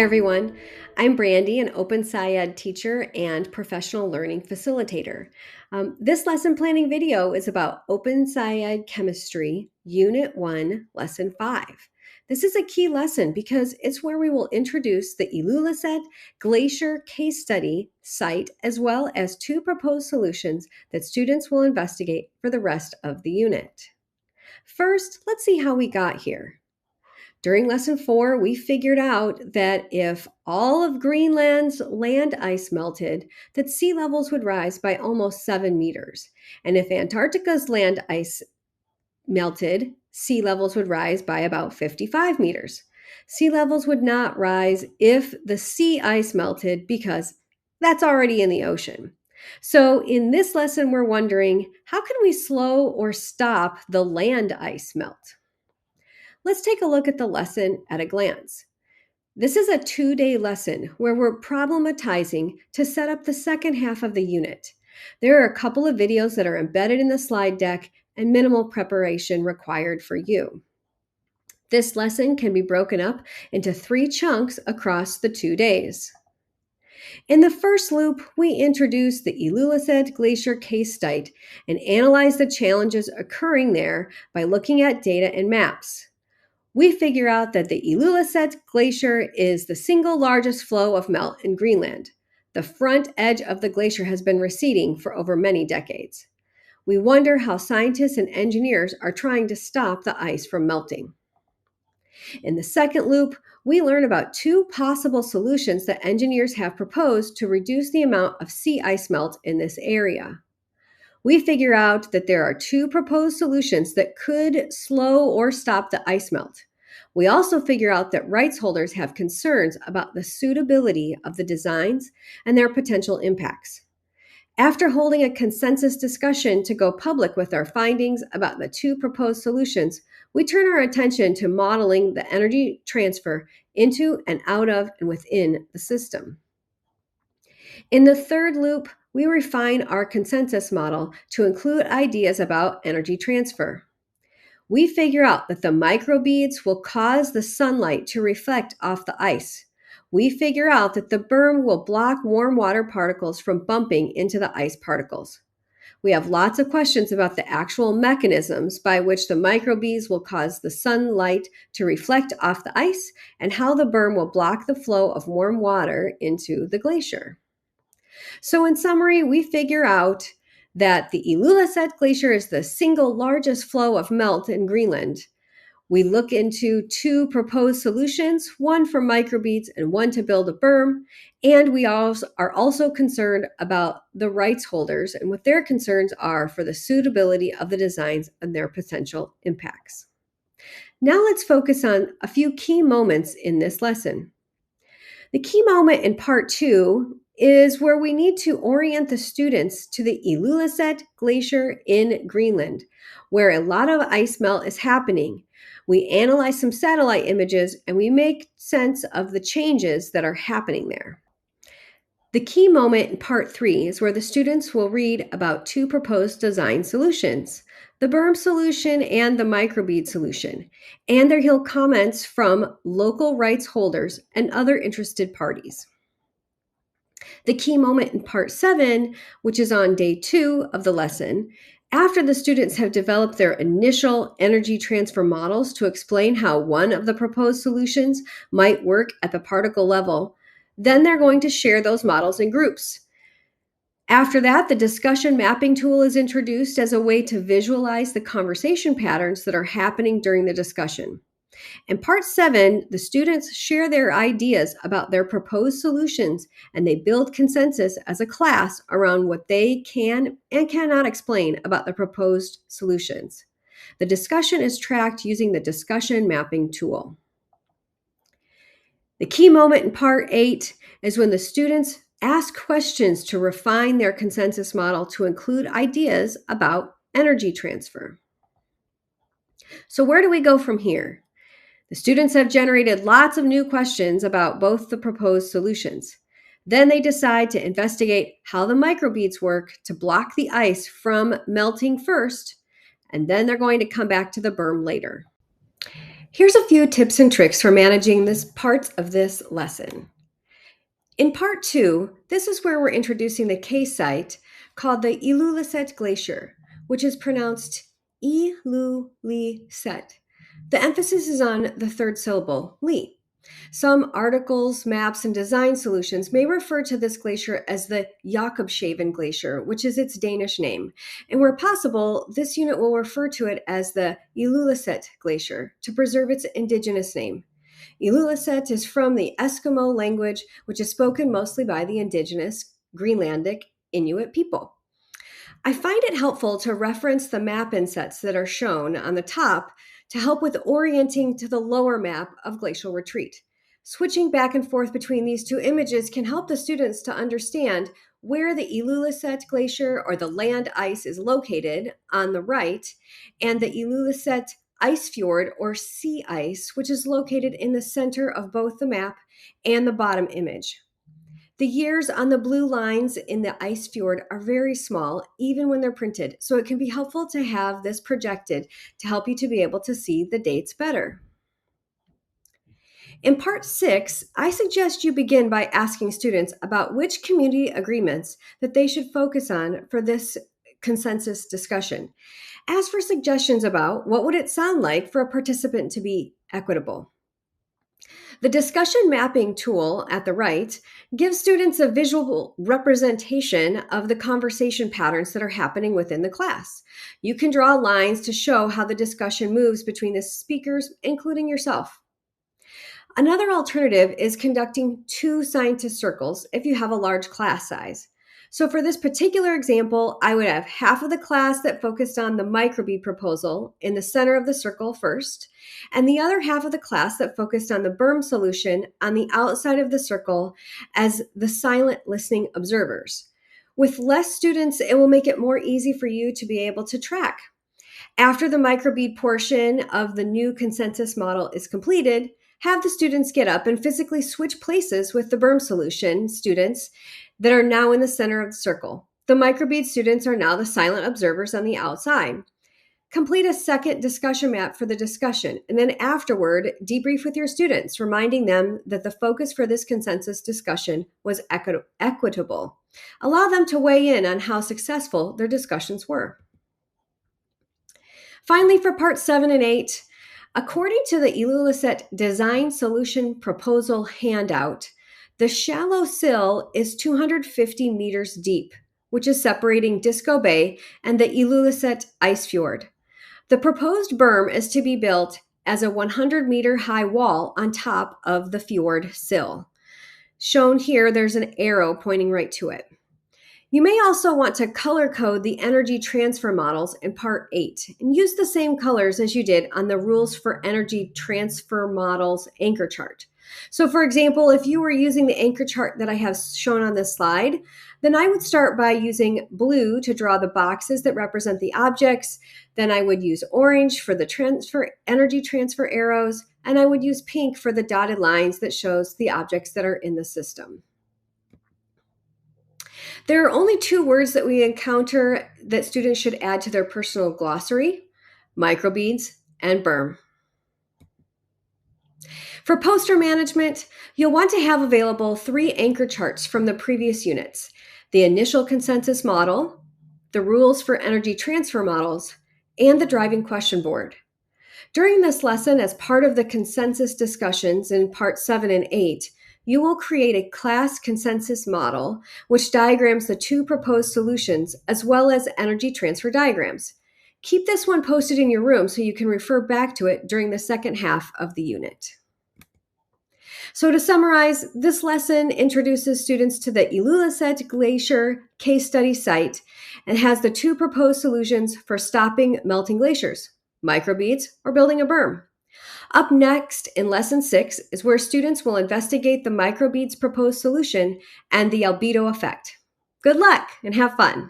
Hi everyone, I'm Brandy, an OpenSciEd teacher and professional learning facilitator. This lesson planning video is about OpenSciEd Chemistry, Unit 1, Lesson 5. This is a key lesson because it's where we will introduce the Ilulissat Glacier case study site as well as two proposed solutions that students will investigate for the rest of the unit. First, let's see how we got here. During lesson 4, we figured out that if all of Greenland's land ice melted, that sea levels would rise by almost 7 meters. And if Antarctica's land ice melted, sea levels would rise by about 55 meters. Sea levels would not rise if the sea ice melted because that's already in the ocean. So in this lesson, we're wondering, how can we slow or stop the land ice melt? Let's take a look at the lesson at a glance. This is a 2-day lesson where we're problematizing to set up the second half of the unit. There are a couple of videos that are embedded in the slide deck and minimal preparation required for you. This lesson can be broken up into 3 chunks across the 2 days. In the first loop, we introduce the Ilulissat Glacier case site and analyze the challenges occurring there by looking at data and maps. We figure out that the Ilulissat Glacier is the single largest flow of melt in Greenland. The front edge of the glacier has been receding for over many decades. We wonder how scientists and engineers are trying to stop the ice from melting. In the second loop, we learn about 2 possible solutions that engineers have proposed to reduce the amount of sea ice melt in this area. We figure out that there are 2 proposed solutions that could slow or stop the ice melt. We also figure out that rights holders have concerns about the suitability of the designs and their potential impacts. After holding a consensus discussion to go public with our findings about the 2 proposed solutions, we turn our attention to modeling the energy transfer into and out of and within the system. In the third loop, we refine our consensus model to include ideas about energy transfer. We figure out that the microbeads will cause the sunlight to reflect off the ice. We figure out that the berm will block warm water particles from bumping into the ice particles. We have lots of questions about the actual mechanisms by which the microbeads will cause the sunlight to reflect off the ice and how the berm will block the flow of warm water into the glacier. So in summary, we figure out that the Ilulissat Glacier is the single largest flow of melt in Greenland. We look into 2 proposed solutions, one for microbeads and one to build a berm, and we are also concerned about the rights holders and what their concerns are for the suitability of the designs and their potential impacts. Now let's focus on a few key moments in this lesson. The key moment in part 2 is where we need to orient the students to the Ilulissat Glacier in Greenland, where a lot of ice melt is happening. We analyze some satellite images and we make sense of the changes that are happening there. The key moment in part 3 is where the students will read about 2 proposed design solutions, the berm solution and the microbead solution, and they'll hear comments from local rights holders and other interested parties. The key moment in part 7, which is on day 2 of the lesson, after the students have developed their initial energy transfer models to explain how one of the proposed solutions might work at the particle level, then they're going to share those models in groups. After that, the discussion mapping tool is introduced as a way to visualize the conversation patterns that are happening during the discussion. In part 7, the students share their ideas about their proposed solutions and they build consensus as a class around what they can and cannot explain about the proposed solutions. The discussion is tracked using the discussion mapping tool. The key moment in part 8 is when the students ask questions to refine their consensus model to include ideas about energy transfer. So where do we go from here? The students have generated lots of new questions about both the proposed solutions. Then they decide to investigate how the microbeads work to block the ice from melting first, and then they're going to come back to the berm later. Here's a few tips and tricks for managing this parts of this lesson. In part 2, this is where we're introducing the case site called the Ilulissat Glacier, which is pronounced Ilulisset. The emphasis is on the third syllable, li. Some articles, maps, and design solutions may refer to this glacier as the Jakobshavn Glacier, which is its Danish name. And where possible, this unit will refer to it as the Ilulissat Glacier to preserve its indigenous name. Ilulissat is from the Eskimo language, which is spoken mostly by the indigenous Greenlandic Inuit people. I find it helpful to reference the map insets that are shown on the top to help with orienting to the lower map of Glacial Retreat. Switching back and forth between these two images can help the students to understand where the Ilulissat Glacier or the land ice is located on the right, and the Ilulissat Ice Fjord or sea ice, which is located in the center of both the map and the bottom image. The years on the blue lines in the ice fjord are very small, even when they're printed, so it can be helpful to have this projected to help you to be able to see the dates better. In part 6, I suggest you begin by asking students about which community agreements that they should focus on for this consensus discussion. Ask for suggestions about what would it sound like for a participant to be equitable. The discussion mapping tool at the right gives students a visual representation of the conversation patterns that are happening within the class. You can draw lines to show how the discussion moves between the speakers, including yourself. Another alternative is conducting 2 scientist circles if you have a large class size. So for this particular example, I would have half of the class that focused on the microbead proposal in the center of the circle first, and the other half of the class that focused on the berm solution on the outside of the circle as the silent listening observers. With less students, it will make it more easy for you to be able to track. After the microbead portion of the new consensus model is completed, have the students get up and physically switch places with the berm solution students that are now in the center of the circle. The microbead students are now the silent observers on the outside. Complete a second discussion map for the discussion, and then afterward, debrief with your students, reminding them that the focus for this consensus discussion was equitable. Allow them to weigh in on how successful their discussions were. Finally, for part 7 and 8, according to the Ilulissat Design Solution Proposal handout, the shallow sill is 250 meters deep, which is separating Disco Bay and the Ilulissat Ice Fjord. The proposed berm is to be built as a 100-meter high wall on top of the fjord sill. Shown here, there's an arrow pointing right to it. You may also want to color code the energy transfer models in part 8 and use the same colors as you did on the rules for energy transfer models anchor chart. So for example, if you were using the anchor chart that I have shown on this slide, then I would start by using blue to draw the boxes that represent the objects. Then I would use orange for the energy transfer arrows, and I would use pink for the dotted lines that shows the objects that are in the system. There are only 2 words that we encounter that students should add to their personal glossary: microbeads and berm. For poster management, you'll want to have available 3 anchor charts from the previous units: the initial consensus model, the rules for energy transfer models, and the driving question board. During this lesson, as part of the consensus discussions in part 7 and 8, you will create a class consensus model which diagrams the 2 proposed solutions as well as energy transfer diagrams. Keep this one posted in your room so you can refer back to it during the second half of the unit. So to summarize, this lesson introduces students to the Ilulissat Glacier case study site and has the 2 proposed solutions for stopping melting glaciers: microbeads or building a berm. Up next in lesson 6 is where students will investigate the microbeads proposed solution and the albedo effect. Good luck and have fun.